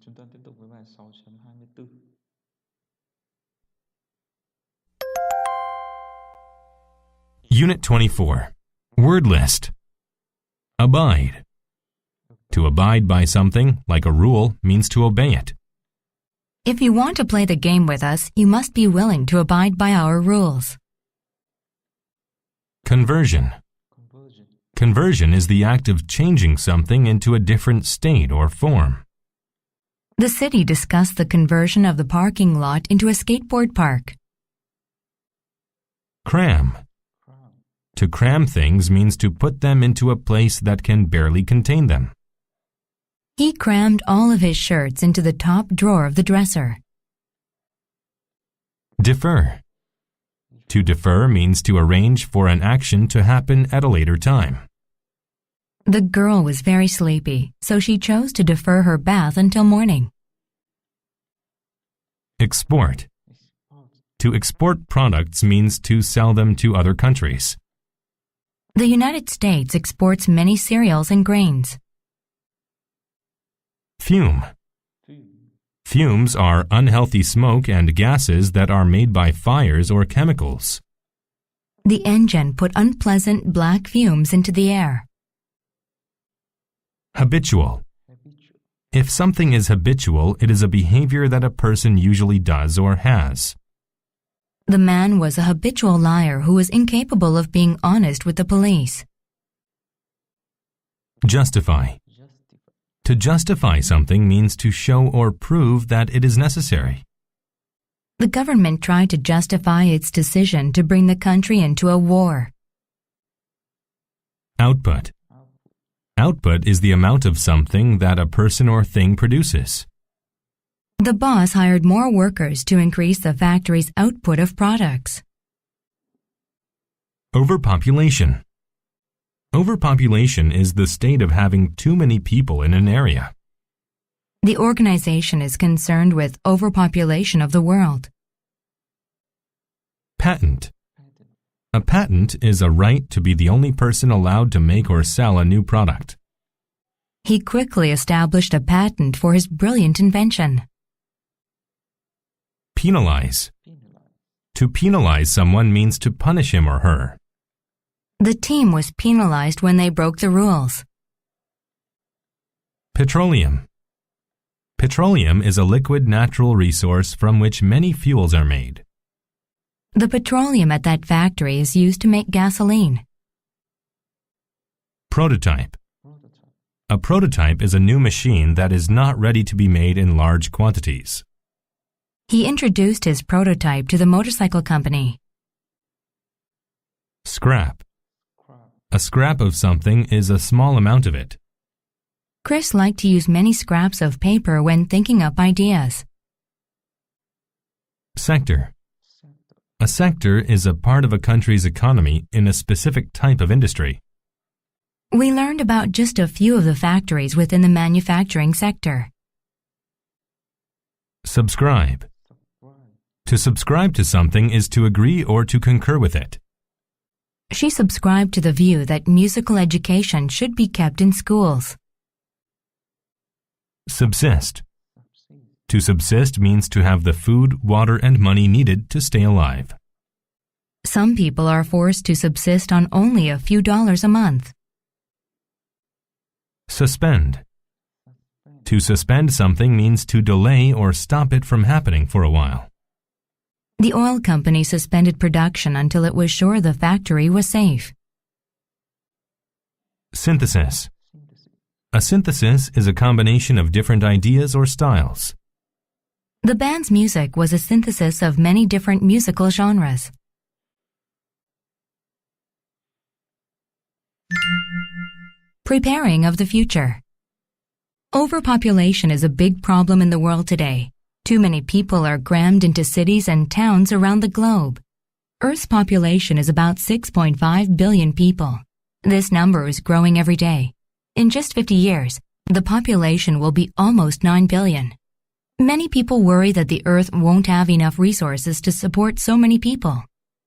Chúng ta tiếp tục với bài 6.24. Unit 24. Word list. Abide. To abide by something, like a rule, means to obey it. If you want to play the game with us, you must be willing to abide by our rules. Conversion. Conversion. Conversion is the act of changing something into a different state or form. The city discussed the conversion of the parking lot into a skateboard park. Cram. Cram. To cram things means to put them into a place that can barely contain them. He crammed all of his shirts into the top drawer of the dresser. Defer. To defer means to arrange for an action to happen at a later time. The girl was very sleepy, so she chose to defer her bath until morning. Export. Export. To export products means to sell them to other countries. The United States exports many cereals and grains. Fume. Fume. Fumes are unhealthy smoke and gases that are made by fires or chemicals. The engine put unpleasant black fumes into the air. Habitual. Habitual. If something is habitual, it is a behavior that a person usually does or has. The man was a habitual liar who was incapable of being honest with the police. Justify. Justify. To justify something means to show or prove that it is necessary. The government tried to justify its decision to bring the country into a war. Output. Output. Output is the amount of something that a person or thing produces. The boss hired more workers to increase the factory's output of products. Overpopulation. Overpopulation is the state of having too many people in an area. The organization is concerned with overpopulation of the world. Patent. Patent. A patent is a right to be the only person allowed to make or sell a new product. He quickly established a patent for his brilliant invention. Penalize. Penalize. To penalize someone means to punish him or her. The team was penalized when they broke the rules. Petroleum. Petroleum is a liquid natural resource from which many fuels are made. The petroleum at that factory is used to make gasoline. Prototype. Prototype. A prototype is a new machine that is not ready to be made in large quantities. He introduced his prototype to the motorcycle company. Scrap. Scrap. A scrap of something is a small amount of it. Chris liked to use many scraps of paper when thinking up ideas. Sector. Sector. A sector is a part of a country's economy in a specific type of industry. We learned about just a few of the factories within the manufacturing sector. Subscribe. Subscribe. To subscribe to something is to agree or to concur with it. She subscribed to the view that musical education should be kept in schools. Subsist. Subsist. To subsist means to have the food, water, and money needed to stay alive. Some people are forced to subsist on only a few dollars a month. Suspend. Suspend. To suspend something means to delay or stop it from happening for a while. The oil company suspended production until it was sure the factory was safe. Synthesis. Synthesis. A synthesis is a combination of different ideas or styles. The band's music was a synthesis of many different musical genres. Preparing of the future. Overpopulation is a big problem in the world today. Too many people are crammed into cities and towns around the globe. Earth's population is about 6.5 billion people. This number is growing every day. In just 50 years, the population will be almost 9 billion. Many people worry that the Earth won't have enough resources to support so many people.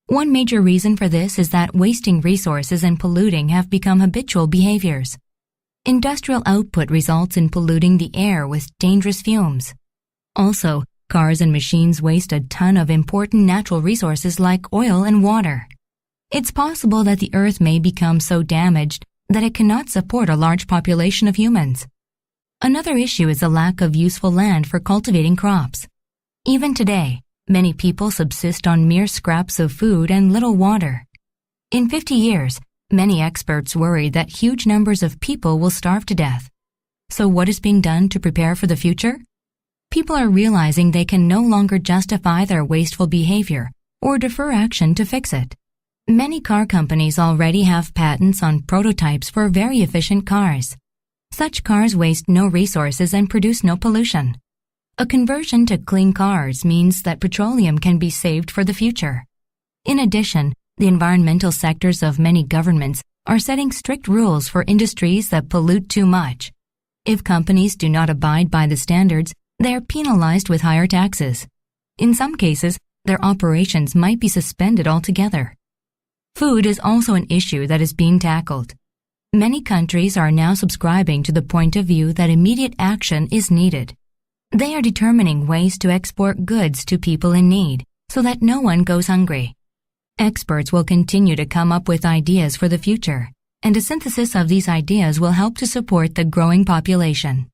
One major reason for this is that wasting resources and polluting have become habitual behaviors. Industrial output results in polluting the air with dangerous fumes. Also, cars and machines waste a ton of important natural resources like oil and water. It's possible that the Earth may become so damaged that it cannot support a large population of humans. Another issue is the lack of useful land for cultivating crops. Even today, many people subsist on mere scraps of food and little water. In 50 years, many experts worry that huge numbers of people will starve to death. So what is being done to prepare for the future? People are realizing they can no longer justify their wasteful behavior or defer action to fix it. Many car companies already have patents on prototypes for very efficient cars. Such cars waste no resources and produce no pollution. A conversion to clean cars means that petroleum can be saved for the future. In addition, the environmental sectors of many governments are setting strict rules for industries that pollute too much. If companies do not abide by the standards, they are penalized with higher taxes. In some cases, their operations might be suspended altogether. Food is also an issue that is being tackled. Many countries are now subscribing to the point of view that immediate action is needed. They are determining ways to export goods to people in need so that no one goes hungry. Experts will continue to come up with ideas for the future, and a synthesis of these ideas will help to support the growing population.